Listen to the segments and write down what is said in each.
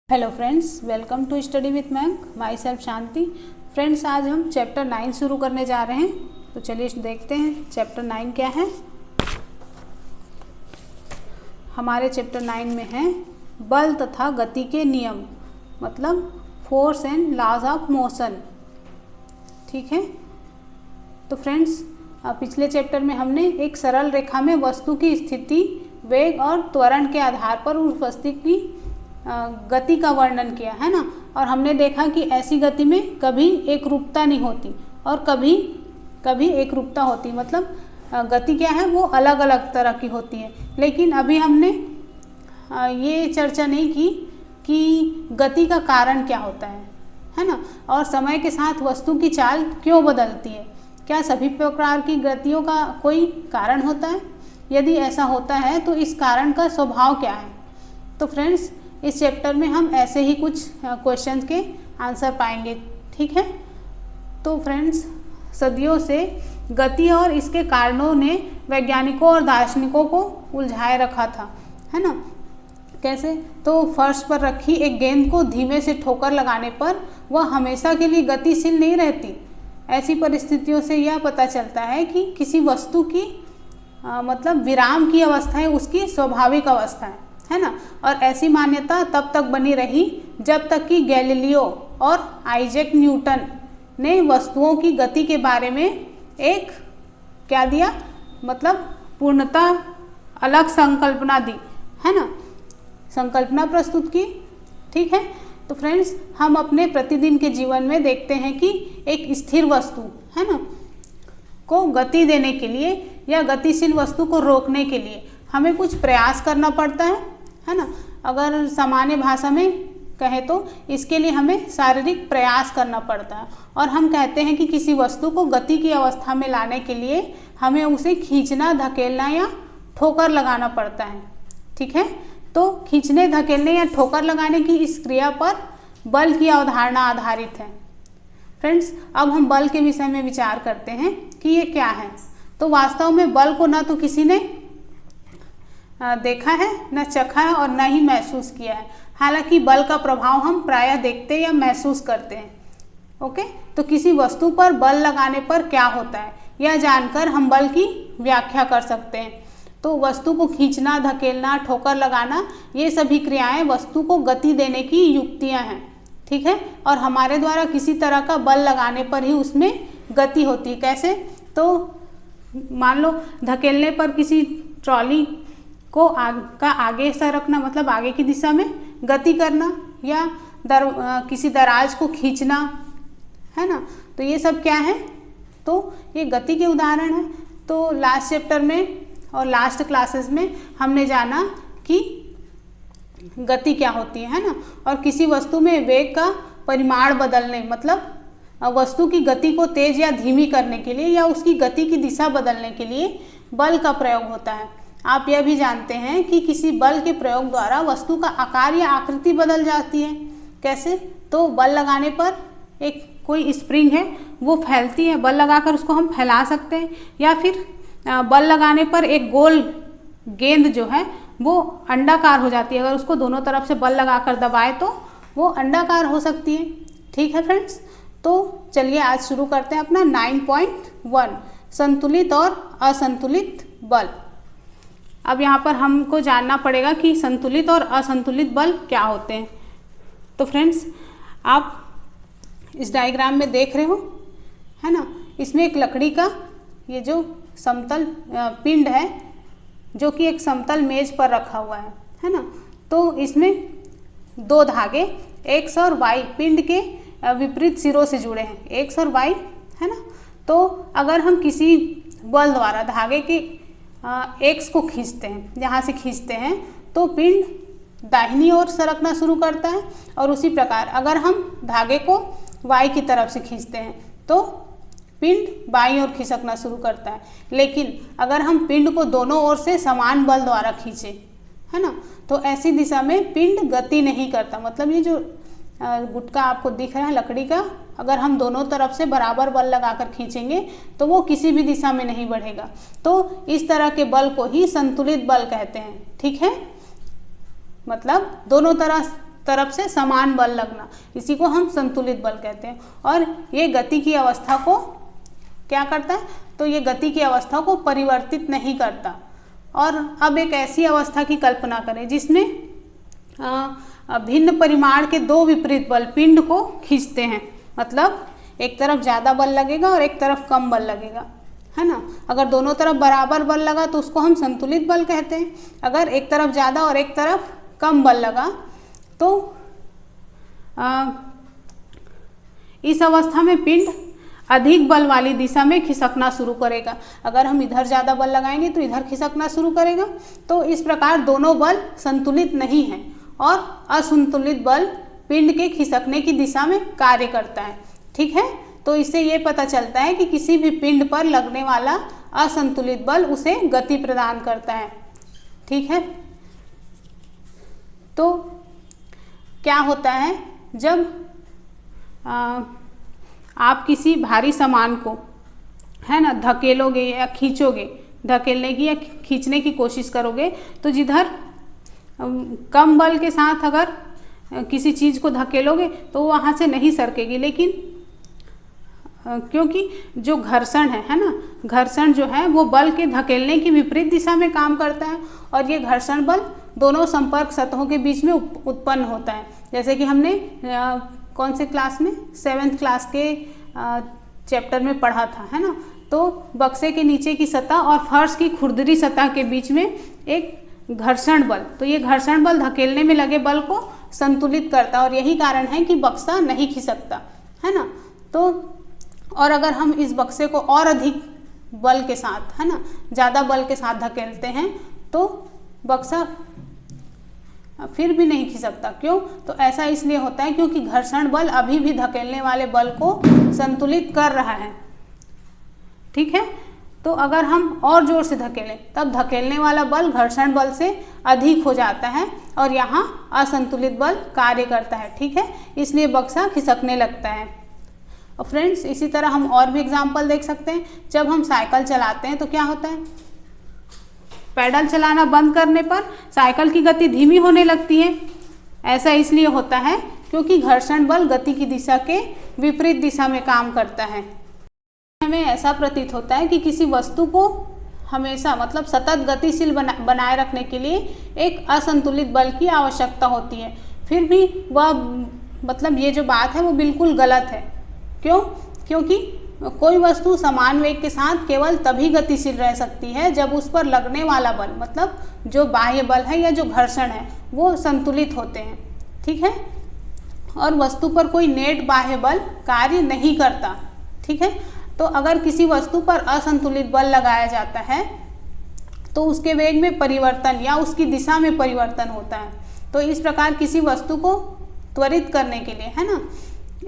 Hello friends, welcome to study with ma'am. Myself Shanti. Friends, आज हम chapter 9 शुरू करने जा रहे हैं। तो चलिए देखते हैं चैप्टर 9 क्या है। हमारे चैप्टर 9 में है बल तथा गति के नियम, मतलब force and laws of motion. ठीक है। तो फ्रेंड्स, पिछले चैप्टर में हमने एक सरल रेखा में वस्तु की स्थिति, वेग और त्वरण के आधार पर उस वस्तु की गति का वर्णन किया है ना। और हमने देखा कि ऐसी गति में कभी एक रूपता नहीं होती और कभी कभी एक रूपता होती, मतलब गति क्या है वो अलग अलग तरह की होती है। लेकिन अभी हमने ये चर्चा नहीं की कि गति का कारण क्या होता है ना, और समय के साथ वस्तु की चाल क्यों बदलती है। क्या सभी प्रकार की गतियों का कोई कारण होता है? यदि ऐसा होता है तो इस कारण का स्वभाव क्या है? तो फ्रेंड्स, इस चैप्टर में हम ऐसे ही कुछ क्वेश्चन के आंसर पाएंगे। ठीक है। तो फ्रेंड्स, सदियों से गति और इसके कारणों ने वैज्ञानिकों और दार्शनिकों को उलझाए रखा था, है ना। कैसे? तो फर्श पर रखी एक गेंद को धीमे से ठोकर लगाने पर वह हमेशा के लिए गतिशील नहीं रहती। ऐसी परिस्थितियों से यह पता चलता है कि किसी वस्तु की मतलब विराम की अवस्था है उसकी स्वाभाविक अवस्था है ना। और ऐसी मान्यता तब तक बनी रही जब तक कि गैलीलियो और आइजैक न्यूटन ने वस्तुओं की गति के बारे में एक क्या दिया, मतलब पूर्णतः अलग संकल्पना दी, है ना, संकल्पना प्रस्तुत की। ठीक है। तो फ्रेंड्स, हम अपने प्रतिदिन के जीवन में देखते हैं कि एक स्थिर वस्तु, है ना, को गति देने के लिए या गतिशील वस्तु को रोकने के लिए हमें कुछ प्रयास करना पड़ता है ना। अगर सामान्य भाषा में कहें तो इसके लिए हमें शारीरिक प्रयास करना पड़ता है। और हम कहते हैं कि किसी वस्तु को गति की अवस्था में लाने के लिए हमें उसे खींचना, धकेलना या ठोकर लगाना पड़ता है। ठीक है। तो खींचने, धकेलने या ठोकर लगाने की इस क्रिया पर बल की अवधारणा आधारित है। फ्रेंड्स, अब हम बल के विषय में विचार करते हैं कि ये क्या है। तो वास्तव में बल को न तो किसी ने देखा है, न चखा है और न ही महसूस किया है। हालांकि बल का प्रभाव हम प्रायः देखते या महसूस करते हैं। ओके। तो किसी वस्तु पर बल लगाने पर क्या होता है यह जानकर हम बल की व्याख्या कर सकते हैं। तो वस्तु को खींचना, धकेलना, ठोकर लगाना, ये सभी क्रियाएं वस्तु को गति देने की युक्तियां हैं। ठीक है। और हमारे द्वारा किसी तरह का बल लगाने पर ही उसमें गति होती है। कैसे? तो मान लो धकेलने पर किसी ट्रॉली को आगे सरकना, मतलब आगे की दिशा में गति करना, या किसी दराज को खींचना, है ना। तो ये सब क्या है? तो ये गति के उदाहरण है। तो लास्ट चैप्टर में और लास्ट क्लासेस में हमने जाना कि गति क्या होती है ना। और किसी वस्तु में वेग का परिमाण बदलने, मतलब वस्तु की गति को तेज या धीमी करने के लिए या उसकी गति की दिशा बदलने के लिए बल का प्रयोग होता है। आप यह भी जानते हैं कि किसी बल के प्रयोग द्वारा वस्तु का आकार या आकृति बदल जाती है। कैसे? तो बल लगाने पर एक कोई स्प्रिंग है वो फैलती है, बल लगाकर उसको हम फैला सकते हैं। या फिर बल लगाने पर एक गोल गेंद जो है वो अंडाकार हो जाती है। अगर उसको दोनों तरफ से बल लगाकर दबाए तो वो अंडाकार हो सकती है। ठीक है फ्रेंड्स। तो चलिए आज शुरू करते हैं अपना 9.1 संतुलित और असंतुलित बल। अब यहाँ पर हमको जानना पड़ेगा कि संतुलित और असंतुलित बल क्या होते हैं। तो फ्रेंड्स, आप इस डायग्राम में देख रहे हो, है ना, इसमें एक लकड़ी का ये जो समतल पिंड है जो कि एक समतल मेज पर रखा हुआ है ना। तो इसमें दो धागे एक्स और वाई पिंड के विपरीत सिरों से जुड़े हैं, एक्स और वाई, है ना। तो अगर हम किसी बल द्वारा धागे के एक्स को खींचते हैं, यहाँ से खींचते हैं, तो पिंड दाहिनी ओर सरकना शुरू करता है। और उसी प्रकार अगर हम धागे को वाई की तरफ से खींचते हैं तो पिंड बाईं ओर खिसकना शुरू करता है। लेकिन अगर हम पिंड को दोनों ओर से समान बल द्वारा खींचे, है ना, तो ऐसी दिशा में पिंड गति नहीं करता। मतलब ये जो गुटका आपको दिख रहा है लकड़ी का, अगर हम दोनों तरफ से बराबर बल लगाकर खींचेंगे तो वो किसी भी दिशा में नहीं बढ़ेगा। तो इस तरह के बल को ही संतुलित बल कहते हैं। ठीक है। मतलब दोनों तरह तरफ से समान बल लगना, इसी को हम संतुलित बल कहते हैं। और ये गति की अवस्था को क्या करता है, तो ये गति की अवस्था को परिवर्तित नहीं करता। और अब एक ऐसी अवस्था की कल्पना करें जिसमें भिन्न परिमाण के दो विपरीत बल पिंड को खींचते हैं, मतलब एक तरफ ज़्यादा बल लगेगा और एक तरफ कम बल लगेगा, है ना। अगर दोनों तरफ बराबर बल लगा तो उसको हम संतुलित बल कहते हैं। अगर एक तरफ ज़्यादा और एक तरफ कम बल लगा तो इस अवस्था में पिंड अधिक बल वाली दिशा में खिसकना शुरू करेगा। अगर हम इधर ज़्यादा बल लगाएंगे तो इधर खिसकना शुरू करेगा। तो इस प्रकार दोनों बल संतुलित नहीं हैं और असंतुलित बल पिंड के खिसकने की दिशा में कार्य करता है। ठीक है, तो इससे ये पता चलता है कि किसी भी पिंड पर लगने वाला असंतुलित बल उसे गति प्रदान करता है। ठीक है, तो क्या होता है जब आप किसी भारी सामान को, है ना, धकेलोगे या खींचोगे, धकेलने की या खींचने की कोशिश करोगे, तो जिधर कम बल के साथ अगर किसी चीज़ को धकेलोगे तो वहाँ से नहीं सरकेगी, लेकिन क्योंकि जो घर्षण है ना, घर्षण जो है वो बल के धकेलने की विपरीत दिशा में काम करता है और ये घर्षण बल दोनों संपर्क सतहों के बीच में उत्पन्न होता है। जैसे कि हमने कौन से क्लास में, 7th क्लास के चैप्टर में पढ़ा था, है ना। तो बक्से के नीचे की सतह और फर्श की खुरदरी सतह के बीच में एक घर्षण बल, तो ये घर्षण बल धकेलने में लगे बल को संतुलित करता है और यही कारण है कि बक्सा नहीं खिसकता, है ना। तो और अगर हम इस बक्से को और अधिक बल के साथ, है ना, ज़्यादा बल के साथ धकेलते हैं तो बक्सा फिर भी नहीं खिसकता। क्यों? तो ऐसा इसलिए होता है क्योंकि घर्षण बल अभी भी धकेलने वाले बल को संतुलित कर रहा है। ठीक है, तो अगर हम और जोर से धकेलें तब धकेलने वाला बल घर्षण बल से अधिक हो जाता है और यहाँ असंतुलित बल कार्य करता है। ठीक है, इसलिए बक्सा खिसकने लगता है। और फ्रेंड्स, इसी तरह हम और भी एग्जाम्पल देख सकते हैं। जब हम साइकिल चलाते हैं तो क्या होता है, पैडल चलाना बंद करने पर साइकिल की गति धीमी होने लगती है। ऐसा इसलिए होता है क्योंकि घर्षण बल गति की दिशा के विपरीत दिशा में काम करता है। हमें ऐसा प्रतीत होता है कि किसी वस्तु को हमेशा, मतलब सतत गतिशील बनाए रखने के लिए एक असंतुलित बल की आवश्यकता होती है। फिर भी वह, मतलब ये जो बात है वो बिल्कुल गलत है। क्यों? क्योंकि कोई वस्तु समान वेग के साथ केवल तभी गतिशील रह सकती है जब उस पर लगने वाला बल, मतलब जो बाह्य बल है या जो घर्षण है, वो संतुलित होते हैं। ठीक है, और वस्तु पर कोई नेट बाह्य बल कार्य नहीं करता। ठीक है, तो अगर किसी वस्तु पर असंतुलित बल लगाया जाता है तो उसके वेग में परिवर्तन या उसकी दिशा में परिवर्तन होता है। तो इस प्रकार किसी वस्तु को त्वरित करने के लिए, है ना,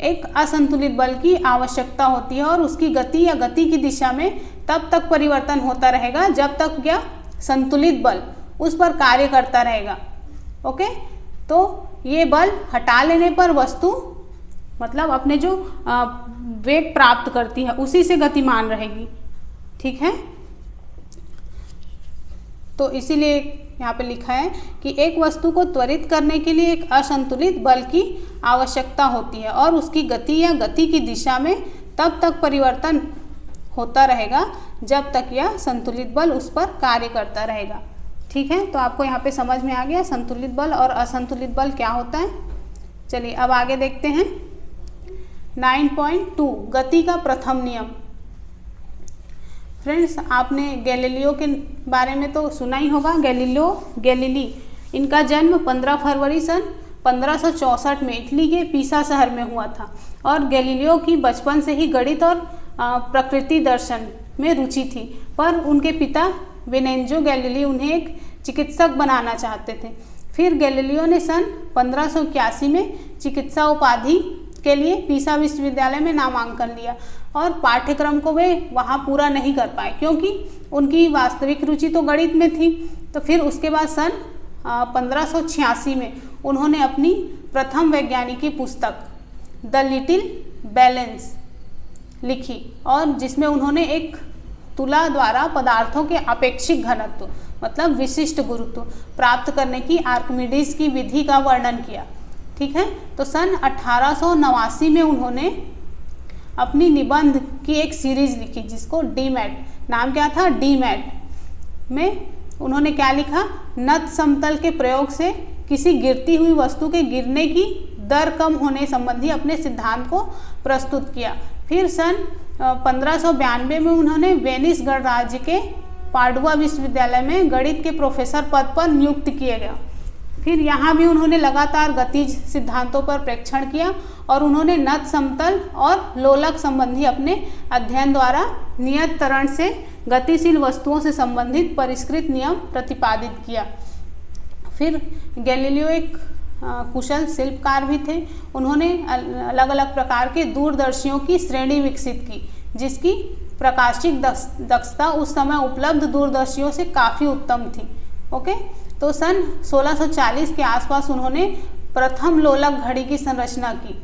एक असंतुलित बल की आवश्यकता होती है और उसकी गति या गति की दिशा में तब तक परिवर्तन होता रहेगा जब तक यह संतुलित बल उस पर कार्य करता रहेगा। ओके, तो ये बल हटा लेने पर वस्तु, मतलब अपने जो वेग प्राप्त करती है उसी से गतिमान रहेगी। ठीक है, तो इसीलिए यहाँ पे लिखा है कि एक वस्तु को त्वरित करने के लिए एक असंतुलित बल की आवश्यकता होती है और उसकी गति या गति की दिशा में तब तक परिवर्तन होता रहेगा जब तक यह संतुलित बल उस पर कार्य करता रहेगा। ठीक है, तो आपको यहाँ पे समझ में आ गया संतुलित बल और असंतुलित बल क्या होता है। चलिए अब आगे देखते हैं 9.2 गति का प्रथम नियम। फ्रेंड्स, आपने गैलीलियो के बारे में तो सुना ही होगा। गैलीली, इनका जन्म 15 फरवरी सन 1564 में इटली के पीसा शहर में हुआ था और गैलीलियो की बचपन से ही गणित और प्रकृति दर्शन में रुचि थी, पर उनके पिता विनेंजो गैलीली उन्हें एक चिकित्सक बनाना चाहते थे। फिर गैलीलियो ने सन 1581 में चिकित्सा उपाधि के लिए पीसा विश्वविद्यालय में नामांकन लिया और पाठ्यक्रम को वे वहाँ पूरा नहीं कर पाए क्योंकि उनकी वास्तविक रुचि तो गणित में थी। तो फिर उसके बाद सन 1586 में उन्होंने अपनी प्रथम वैज्ञानिकी पुस्तक द लिटिल बैलेंस लिखी और जिसमें उन्होंने एक तुला द्वारा पदार्थों के अपेक्षिक घनत्व, मतलब विशिष्ट गुरुत्व प्राप्त करने की आर्किमिडीज की विधि का वर्णन किया। ठीक है। तो सन 1889 में उन्होंने अपनी निबंध की एक सीरीज लिखी जिसको डीमैट, नाम क्या था, डीमैट में उन्होंने क्या लिखा, नत समतल के प्रयोग से किसी गिरती हुई वस्तु के गिरने की दर कम होने संबंधी अपने सिद्धांत को प्रस्तुत किया। फिर सन 1592 में उन्होंने वेनिस गणराज्य के पाडुआ विश्वविद्यालय में गणित के प्रोफेसर पद पर नियुक्त किए गए। फिर यहाँ भी उन्होंने लगातार गतिज सिद्धांतों पर प्रेक्षण किया और उन्होंने नत समतल और लोलक संबंधी अपने अध्ययन द्वारा नियत त्वरण से गतिशील वस्तुओं से संबंधित परिष्कृत नियम प्रतिपादित किया। फिर गैलीलियो एक कुशल शिल्पकार भी थे। उन्होंने अलग अलग प्रकार के दूरदर्शियों की श्रेणी विकसित की जिसकी प्रकाशिक दक्षता उस समय उपलब्ध दूरदर्शियों से काफ़ी उत्तम थी। ओके, तो सन 1640 के आसपास उन्होंने प्रथम लोलक घड़ी की संरचना की।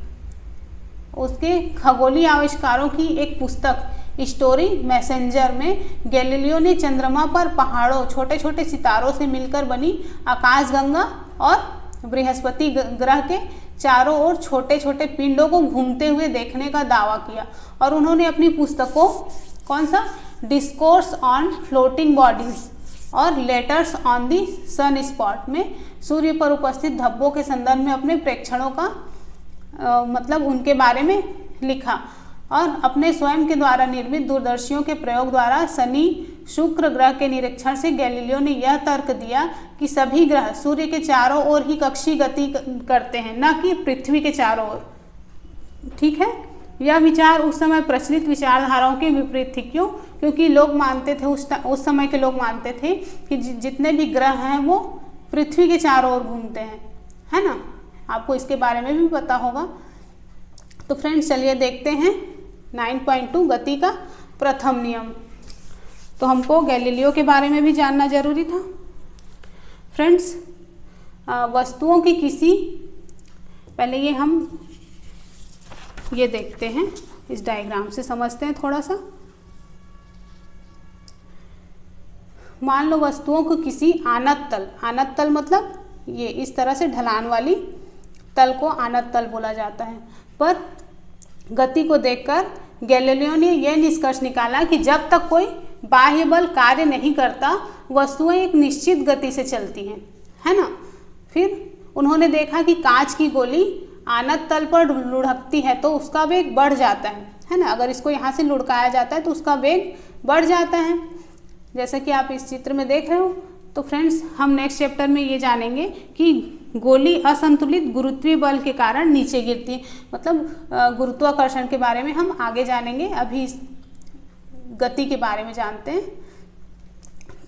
उसके खगोलीय आविष्कारों की एक पुस्तक स्टोरी मैसेंजर में गैलीलियो ने चंद्रमा पर पहाड़ों, छोटे छोटे सितारों से मिलकर बनी आकाशगंगा और बृहस्पति ग्रह के चारों ओर छोटे छोटे पिंडों को घूमते हुए देखने का दावा किया। और उन्होंने अपनी पुस्तक को कौन सा, डिस्कोर्स ऑन फ्लोटिंग बॉडीज और letters on the sunspot में सूर्य पर उपस्थित धब्बों के संदर्भ में अपने प्रेक्षणों का मतलब उनके बारे में लिखा। और अपने स्वयं के द्वारा निर्मित दूरदर्शियों के प्रयोग द्वारा शनि शुक्र ग्रह के निरीक्षण से गैलीलियो ने यह तर्क दिया कि सभी ग्रह सूर्य के चारों ओर ही कक्षीय गति करते हैं, न कि पृथ्वी के चारों ओर। ठीक है, यह विचार उस समय प्रचलित विचारधाराओं के विपरीत थी। क्यों? क्योंकि लोग मानते थे, उस समय के लोग मानते थे कि जितने भी ग्रह हैं वो पृथ्वी के चारों ओर घूमते हैं, है ना। आपको इसके बारे में भी पता होगा। तो फ्रेंड्स चलिए देखते हैं 9.2 गति का प्रथम नियम। तो हमको गैलीलियो के बारे में भी जानना जरूरी था। फ्रेंड्स वस्तुओं की किसी, पहले हम ये देखते हैं, इस डायग्राम से समझते हैं थोड़ा सा। मान लो वस्तुओं को किसी आनत तल, आनत तल मतलब ये इस तरह से ढलान वाली तल को आनत तल बोला जाता है, पर गति को देखकर गैलीलियो ने यह निष्कर्ष निकाला कि जब तक कोई बाह्य बल कार्य नहीं करता वस्तुएं एक निश्चित गति से चलती हैं, है ना। फिर उन्होंने देखा कि कांच की गोली आनत तल पर लुढ़कती है तो उसका वेग बढ़ जाता है ना। अगर इसको यहाँ से लुढ़काया जाता है तो उसका वेग बढ़ जाता है, जैसा कि आप इस चित्र में देख रहे हो। तो फ्रेंड्स हम नेक्स्ट चैप्टर में ये जानेंगे कि गोली असंतुलित गुरुत्वीय बल के कारण नीचे गिरती है, मतलब गुरुत्वाकर्षण के बारे में हम आगे जानेंगे। अभी इस गति के बारे में जानते हैं।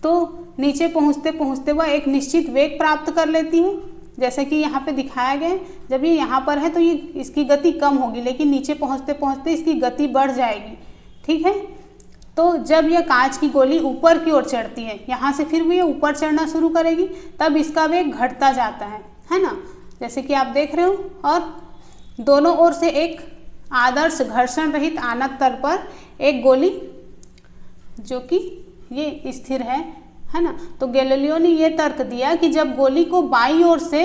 तो नीचे पहुँचते पहुँचते वह एक निश्चित वेग प्राप्त कर लेती है, जैसे कि यहाँ पे दिखाया गया है। जब ये यहाँ पर है तो ये इसकी गति कम होगी, लेकिन नीचे पहुँचते पहुँचते इसकी गति बढ़ जाएगी। ठीक है, तो जब यह कांच की गोली ऊपर की ओर चढ़ती है, यहाँ से फिर ये ऊपर चढ़ना शुरू करेगी, तब इसका वेग घटता जाता है ना, जैसे कि आप देख रहे हो। और दोनों ओर से एक आदर्श घर्षण रहित आनत तल पर एक गोली जो कि ये स्थिर है ना। तो गैलीलियो ने यह तर्क दिया कि जब गोली को बाईं ओर से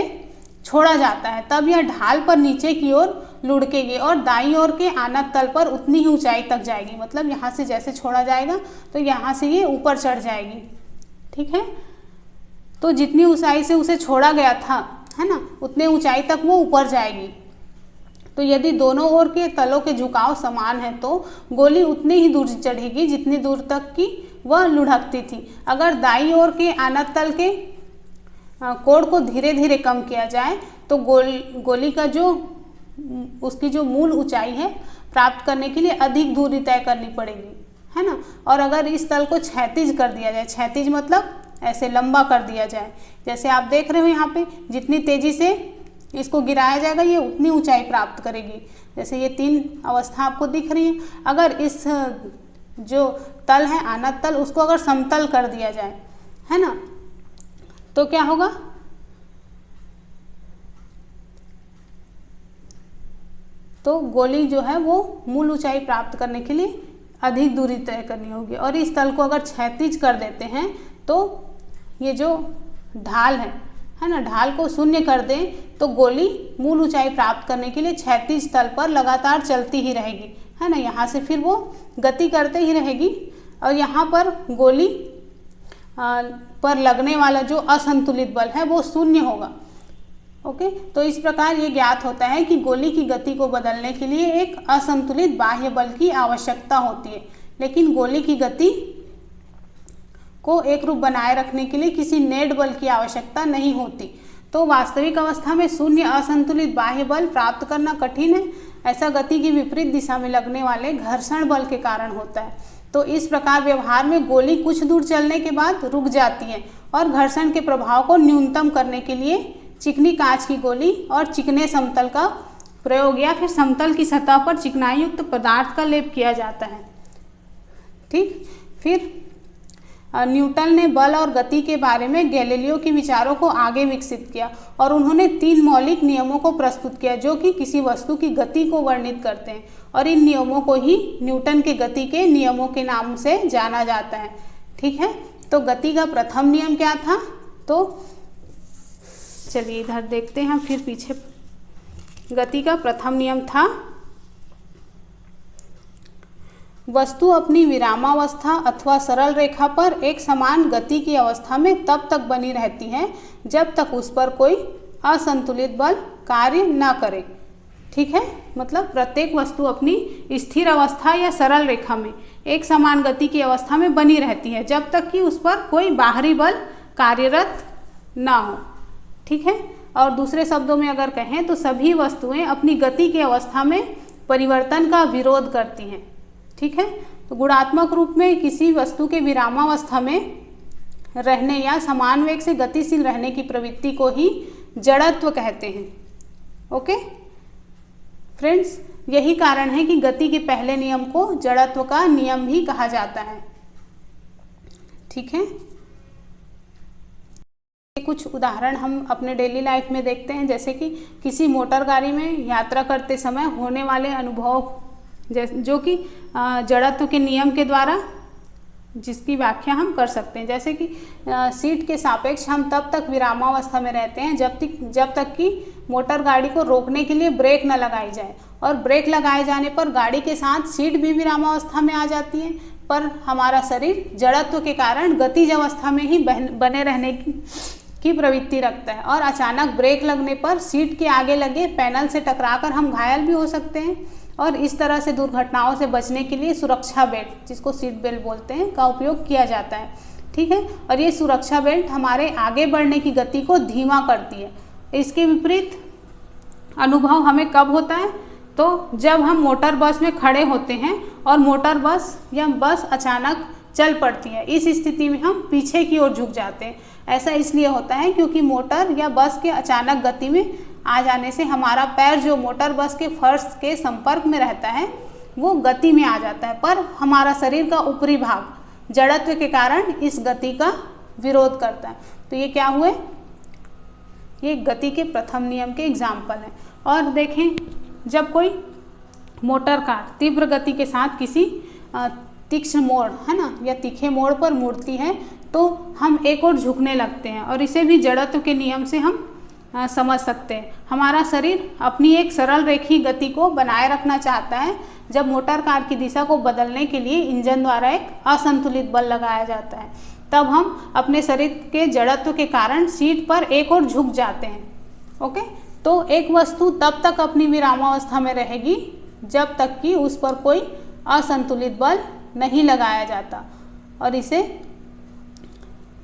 छोड़ा जाता है तब यह ढाल पर नीचे की ओर लुढ़केगी और दाईं ओर के आनत तल पर उतनी ही ऊंचाई तक जाएगी। मतलब यहाँ से जैसे छोड़ा जाएगा तो यहाँ से ये ऊपर चढ़ जाएगी। ठीक है, तो जितनी ऊंचाई से उसे छोड़ा गया था, है ना, उतने ऊंचाई तक वो ऊपर जाएगी। तो यदि दोनों ओर के तलों के झुकाव समान है तो गोली उतनी ही दूर चढ़ेगी जितनी दूर तक की वह लुढ़कती थी। अगर दाईं ओर के आनत तल के कोण को धीरे धीरे कम किया जाए तो गोली का जो उसकी जो मूल ऊंचाई है प्राप्त करने के लिए अधिक दूरी तय करनी पड़ेगी, है ना। और अगर इस तल को क्षैतिज कर दिया जाए, क्षैतिज मतलब ऐसे लंबा कर दिया जाए, जैसे आप देख रहे हो यहाँ पे, जितनी तेजी से इसको गिराया जाएगा ये उतनी ऊंचाई प्राप्त करेगी। जैसे ये 3 अवस्था आपको दिख रही है। अगर इस जो तल है आनत तल, उसको अगर समतल कर दिया जाए, है ना, तो क्या होगा, तो गोली जो है वो मूल ऊंचाई प्राप्त करने के लिए अधिक दूरी तय करनी होगी। और इस तल को अगर क्षैतिज कर देते हैं तो ये जो ढाल है है ना, ढाल को शून्य कर दें तो गोली मूल ऊंचाई प्राप्त करने के लिए क्षैतिज तल पर लगातार चलती ही रहेगी, है ना। यहाँ से फिर वो गति करते ही रहेगी और यहाँ पर गोली पर लगने वाला जो असंतुलित बल है वो शून्य होगा। ओके, तो इस प्रकार ये ज्ञात होता है कि गोली की गति को बदलने के लिए एक असंतुलित बाह्य बल की आवश्यकता होती है, लेकिन गोली की गति को एक रूप बनाए रखने के लिए किसी नेट बल की आवश्यकता नहीं होती। तो वास्तविक अवस्था में शून्य असंतुलित बाह्य बल प्राप्त करना कठिन है। ऐसा गति की विपरीत दिशा में लगने वाले घर्षण बल के कारण होता है। तो इस प्रकार व्यवहार में गोली कुछ दूर चलने के बाद रुक जाती है और घर्षण के प्रभाव को न्यूनतम करने के लिए चिकनी कांच की गोली और चिकने समतल का प्रयोग या फिर समतल की सतह पर चिकनाई युक्त पदार्थ का लेप किया जाता है। ठीक, फिर न्यूटन ने बल और गति के बारे में गैलीलियो के विचारों को आगे विकसित किया और उन्होंने 3 मौलिक नियमों को प्रस्तुत किया जो कि किसी वस्तु की गति को वर्णित करते हैं, और इन नियमों को ही न्यूटन के गति के नियमों के नाम से जाना जाता है। ठीक है, तो गति का प्रथम नियम क्या था? तो चलिए इधर देखते हैं फिर पीछे। गति का प्रथम नियम था, वस्तु अपनी विरामावस्था अथवा सरल रेखा पर एक समान गति की अवस्था में तब तक बनी रहती है जब तक उस पर कोई असंतुलित बल कार्य न करे। ठीक है, मतलब प्रत्येक वस्तु अपनी स्थिर अवस्था या सरल रेखा में एक समान गति की अवस्था में बनी रहती है जब तक कि उस पर कोई बाहरी बल कार्यरत ना हो। ठीक है, और दूसरे शब्दों में अगर कहें तो सभी वस्तुएं अपनी गति की अवस्था में परिवर्तन का विरोध करती हैं। ठीक है, तो गुणात्मक रूप में किसी वस्तु के विरामावस्था में रहने या समान वेग से गतिशील रहने की प्रवृत्ति को ही जड़त्व कहते हैं। ओके फ्रेंड्स, यही कारण है कि गति के पहले नियम को जड़त्व का नियम भी कहा जाता है। ठीक है, कुछ उदाहरण हम अपने डेली लाइफ में देखते हैं, जैसे कि किसी मोटर गाड़ी में यात्रा करते समय होने वाले अनुभव जो कि जड़त्व के नियम के द्वारा जिसकी व्याख्या हम कर सकते हैं। जैसे कि सीट के सापेक्ष हम तब तक विरामावस्था में रहते हैं जब तक कि मोटर गाड़ी को रोकने के लिए ब्रेक न लगाई जाए, और ब्रेक लगाए जाने पर गाड़ी के साथ सीट भी विरामावस्था में आ जाती है, पर हमारा शरीर जड़त्व के कारण गतिज अवस्था में ही बने रहने की प्रवृत्ति रखता है, और अचानक ब्रेक लगने पर सीट के आगे लगे पैनल से टकराकर हम घायल भी हो सकते हैं। और इस तरह से दुर्घटनाओं से बचने के लिए सुरक्षा बेल्ट, जिसको सीट बेल्ट बोलते हैं, का उपयोग किया जाता है। ठीक है, और ये सुरक्षा बेल्ट हमारे आगे बढ़ने की गति को धीमा करती है। इसके विपरीत अनुभव हमें कब होता है? तो जब हम मोटर बस में खड़े होते हैं और मोटर बस या बस अचानक चल पड़ती है, इस स्थिति में हम पीछे की ओर झुक जाते हैं। ऐसा इसलिए होता है क्योंकि मोटर या बस के अचानक गति में आ जाने से हमारा पैर जो मोटर बस के फर्श के संपर्क में रहता है वो गति में आ जाता है, पर हमारा शरीर का ऊपरी भाग जड़त्व के कारण इस गति का विरोध करता है। तो ये क्या हुए? ये गति के प्रथम नियम के एग्जाम्पल हैं। और देखें, जब कोई मोटर कार तीव्र गति के साथ किसी तीक्ष्ण मोड़, है ना, या तीखे मोड़ पर मुड़ती है तो हम एक ओर झुकने लगते हैं, और इसे भी जड़त्व के नियम से हम समझ सकते हैं। हमारा शरीर अपनी एक सरल रेखीय गति को बनाए रखना चाहता है जब मोटर कार की दिशा को बदलने के लिए इंजन द्वारा एक असंतुलित बल लगाया जाता है, तब हम अपने शरीर के जड़त्व के कारण सीट पर एक ओर झुक जाते हैं। ओके, तो एक वस्तु तब तक अपनी विरामावस्था में रहेगी जब तक कि उस पर कोई असंतुलित बल नहीं लगाया जाता, और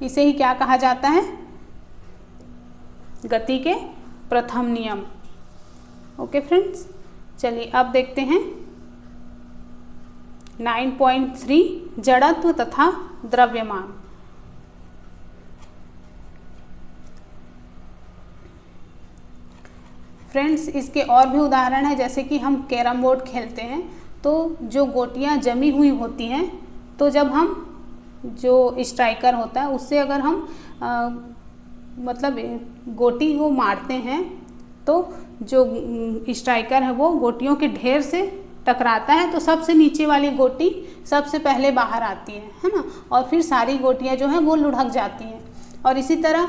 इसे ही क्या कहा जाता है? गति के प्रथम नियम। ओके फ्रेंड्स, चलिए अब देखते हैं 9.3 जड़त्व तथा द्रव्यमान। फ्रेंड्स, इसके और भी उदाहरण है, जैसे कि हम कैरम बोर्ड खेलते हैं तो जो गोटियां जमी हुई होती हैं, तो जब हम जो स्ट्राइकर होता है उससे अगर हम मतलब गोटी को मारते हैं तो जो स्ट्राइकर है वो गोटियों के ढेर से टकराता है, तो सबसे नीचे वाली गोटी सबसे पहले बाहर आती है ना, और फिर सारी गोटियां जो हैं वो लुढ़क जाती हैं। और इसी तरह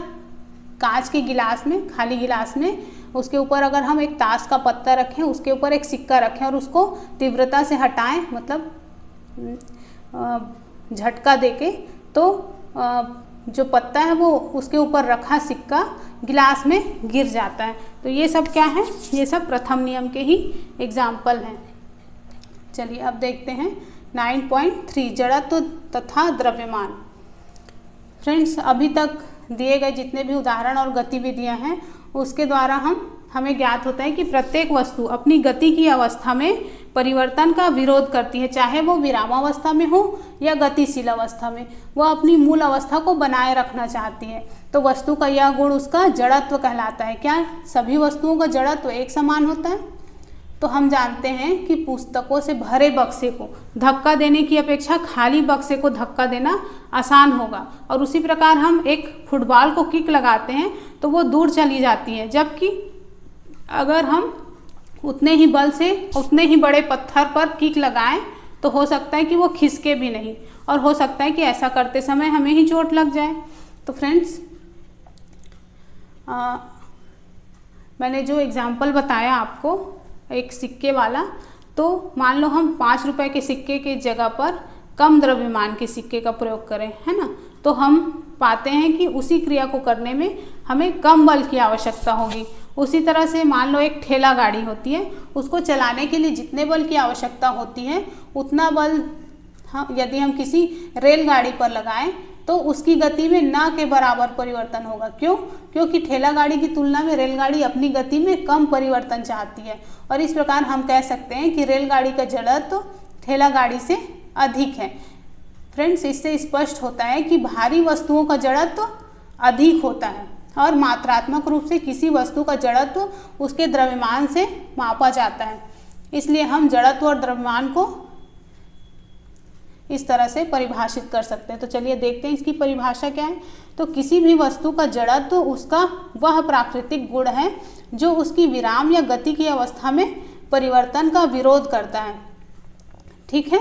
कांच के गिलास में, खाली गिलास में, उसके ऊपर अगर हम एक ताश का पत्ता रखें, उसके ऊपर एक सिक्का रखें और उसको तीव्रता से हटाएं, मतलब झटका देके, तो जो पत्ता है वो उसके ऊपर रखा सिक्का गिलास में गिर जाता है। तो ये सब क्या है, ये सब प्रथम नियम के ही एग्जाम्पल हैं। चलिए अब देखते हैं 9.3 जड़त्व तथा द्रव्यमान। फ्रेंड्स, अभी तक दिए गए जितने भी उदाहरण और गतिविधियां हैं उसके द्वारा हमें ज्ञात होता है कि प्रत्येक वस्तु अपनी गति की अवस्था में परिवर्तन का विरोध करती है, चाहे वो विरामावस्था में हो या गतिशील अवस्था में, वह अपनी मूल अवस्था को बनाए रखना चाहती है। तो वस्तु का यह गुण उसका जड़त्व कहलाता है। क्या सभी वस्तुओं का जड़त्व एक समान होता है? तो हम जानते हैं कि पुस्तकों से भरे बक्से को धक्का देने की अपेक्षा खाली बक्से को धक्का देना आसान होगा, और उसी प्रकार हम एक फुटबॉल को किक लगाते हैं तो वो दूर चली जाती है, जबकि अगर हम उतने ही बल से उतने ही बड़े पत्थर पर किक लगाएं तो हो सकता है कि वो खिसके भी नहीं, और हो सकता है कि ऐसा करते समय हमें ही चोट लग जाए। तो फ्रेंड्स, मैंने जो एग्जाम्पल बताया आपको एक सिक्के वाला, तो मान लो हम 5 रुपए के सिक्के की जगह पर कम द्रव्यमान के सिक्के का प्रयोग करें, है ना, तो हम पाते हैं कि उसी क्रिया को करने में हमें कम बल की आवश्यकता होगी। उसी तरह से मान लो एक ठेला गाड़ी होती है, उसको चलाने के लिए जितने बल की आवश्यकता होती है उतना बल यदि हम किसी रेलगाड़ी पर लगाएं तो उसकी गति में ना के बराबर परिवर्तन होगा। क्यों? क्योंकि ठेला गाड़ी की तुलना में रेलगाड़ी अपनी गति में कम परिवर्तन चाहती है, और इस प्रकार हम कह सकते हैं कि रेलगाड़ी का जड़त्व ठेला गाड़ी से अधिक है। फ्रेंड्स, इससे स्पष्ट होता है कि भारी वस्तुओं का जड़त्व अधिक होता है, और मात्रात्मक रूप से किसी वस्तु का जड़त्व उसके द्रव्यमान से मापा जाता है। इसलिए हम जड़त्व और द्रव्यमान को इस तरह से परिभाषित कर सकते हैं। तो चलिए देखते हैं इसकी परिभाषा क्या है। तो किसी भी वस्तु का जड़त्व उसका वह प्राकृतिक गुण है जो उसकी विराम या गति की अवस्था में परिवर्तन का विरोध करता है। ठीक है,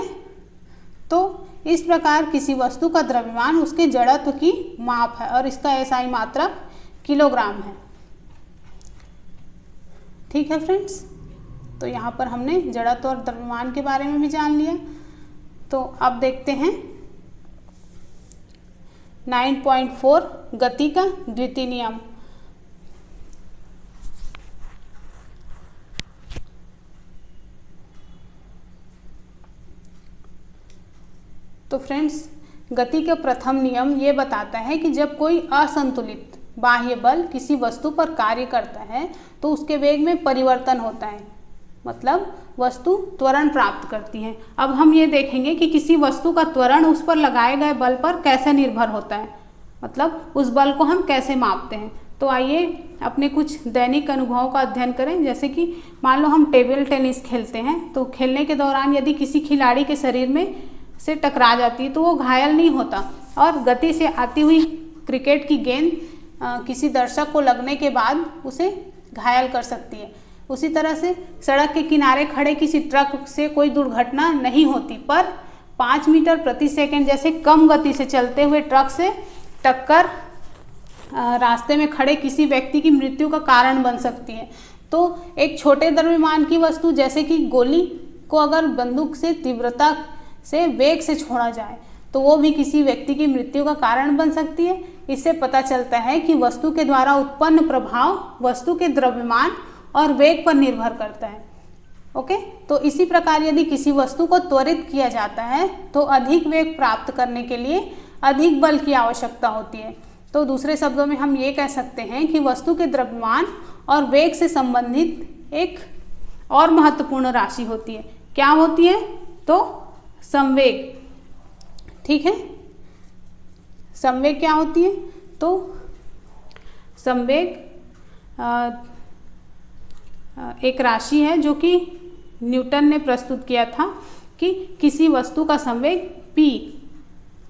तो इस प्रकार किसी वस्तु का द्रव्यमान उसके जड़त्व की माप है, और इसका एसआई मात्रक किलोग्राम है। ठीक है फ्रेंड्स, तो यहाँ पर हमने जड़त्व और द्रव्यमान के बारे में भी जान लिया। तो अब देखते हैं 9.4 गति का द्वितीय नियम। तो फ्रेंड्स, गति का प्रथम नियम ये बताता है कि जब कोई असंतुलित बाह्य बल किसी वस्तु पर कार्य करता है तो उसके वेग में परिवर्तन होता है, मतलब वस्तु त्वरण प्राप्त करती है। अब हम ये देखेंगे कि किसी वस्तु का त्वरण उस पर लगाए गए बल पर कैसे निर्भर होता है, मतलब उस बल को हम कैसे मापते हैं। तो आइए अपने कुछ दैनिक अनुभवों का अध्ययन करें। जैसे कि मान लो हम टेबल टेनिस खेलते हैं, तो खेलने के दौरान यदि किसी खिलाड़ी के शरीर में से टकरा जाती है तो वो घायल नहीं होता, और गति से आती हुई क्रिकेट की गेंद किसी दर्शक को लगने के बाद उसे घायल कर सकती है। उसी तरह से सड़क के किनारे खड़े किसी ट्रक से कोई दुर्घटना नहीं होती, पर 5 मीटर प्रति सेकंड जैसे कम गति से चलते हुए ट्रक से टक्कर रास्ते में खड़े किसी व्यक्ति की मृत्यु का कारण बन सकती है। तो एक छोटे द्रव्यमान की वस्तु जैसे कि गोली को अगर बंदूक से तीव्रता से वेग से छोड़ा जाए तो वो भी किसी व्यक्ति की मृत्यु का कारण बन सकती है। इससे पता चलता है कि वस्तु के द्वारा उत्पन्न प्रभाव वस्तु के द्रव्यमान और वेग पर निर्भर करता है। ओके, तो इसी प्रकार यदि किसी वस्तु को त्वरित किया जाता है तो अधिक वेग प्राप्त करने के लिए अधिक बल की आवश्यकता होती है। तो दूसरे शब्दों में हम ये कह सकते हैं कि वस्तु के द्रव्यमान और वेग से संबंधित एक और महत्वपूर्ण राशि होती है। क्या होती है? तो संवेग। ठीक है, संवेग क्या होती है? तो संवेग एक राशि है जो कि न्यूटन ने प्रस्तुत किया था कि किसी वस्तु का संवेग p,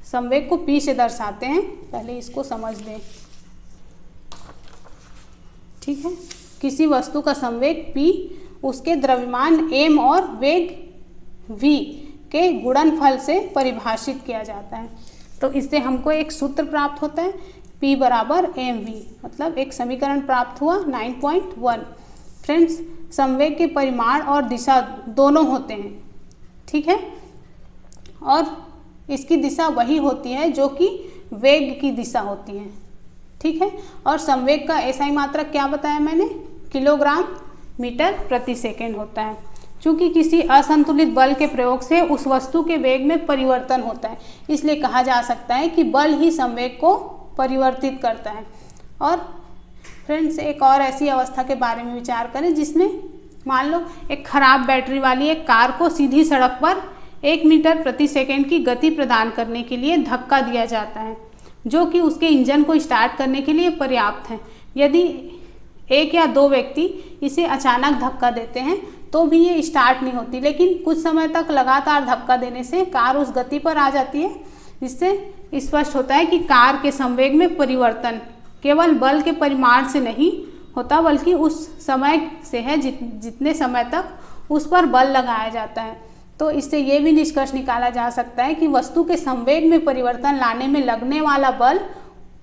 संवेग को p से दर्शाते हैं। पहले इसको समझ लें। ठीक है, किसी वस्तु का संवेग p उसके द्रव्यमान m और वेग v के गुणनफल से परिभाषित किया जाता है। तो इससे हमको एक सूत्र प्राप्त होता है P बराबर mv, मतलब एक समीकरण प्राप्त हुआ 9.1। फ्रेंड्स, संवेग के परिमाण और दिशा दोनों होते हैं, ठीक है, और इसकी दिशा वही होती है जो कि वेग की दिशा होती है, ठीक है। और संवेग का SI मात्रक क्या बताया मैंने, किलोग्राम मीटर प्रति सेकेंड होता है। चूँकि किसी असंतुलित बल के प्रयोग से उस वस्तु के वेग में परिवर्तन होता है, इसलिए कहा जा सकता है कि बल ही संवेग को परिवर्तित करता है। और फ्रेंड्स, एक और ऐसी अवस्था के बारे में विचार करें जिसमें मान लो एक खराब बैटरी वाली एक कार को सीधी सड़क पर 1 मीटर प्रति सेकेंड की गति प्रदान करने के लिए धक्का दिया जाता है, जो कि उसके इंजन को स्टार्ट करने के लिए पर्याप्त है। यदि 1 या 2 व्यक्ति इसे अचानक धक्का देते हैं तो भी ये स्टार्ट नहीं होती, लेकिन कुछ समय तक लगातार धक्का देने से कार उस गति पर आ जाती है, जिससे स्पष्ट होता है कि कार के संवेग में परिवर्तन केवल बल के परिमाण से नहीं होता, बल्कि उस समय से है जितने समय तक उस पर बल लगाया जाता है। तो इससे ये भी निष्कर्ष निकाला जा सकता है कि वस्तु के संवेग में परिवर्तन लाने में लगने वाला बल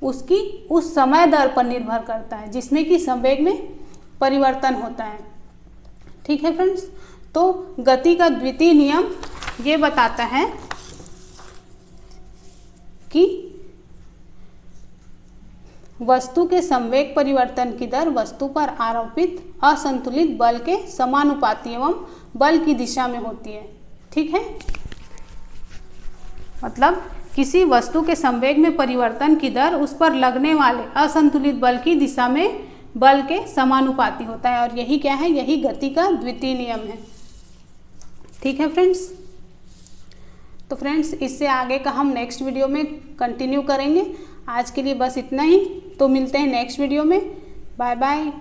उसकी उस समय दर पर निर्भर करता है जिसमें कि संवेग में परिवर्तन होता है, ठीक है फ्रेंड्स। तो गति का द्वितीय नियम ये बताता है कि वस्तु के संवेग परिवर्तन की दर वस्तु पर आरोपित असंतुलित बल के समानुपाती एवं बल की दिशा में होती है, ठीक है। मतलब किसी वस्तु के संवेग में परिवर्तन की दर उस पर लगने वाले असंतुलित बल की दिशा में बल के समानुपाती होता है, और यही क्या है, यही गति का द्वितीय नियम है, ठीक है फ्रेंड्स। तो फ्रेंड्स, इससे आगे का हम नेक्स्ट वीडियो में कंटिन्यू करेंगे। आज के लिए बस इतना ही, तो मिलते हैं नेक्स्ट वीडियो में। Bye bye.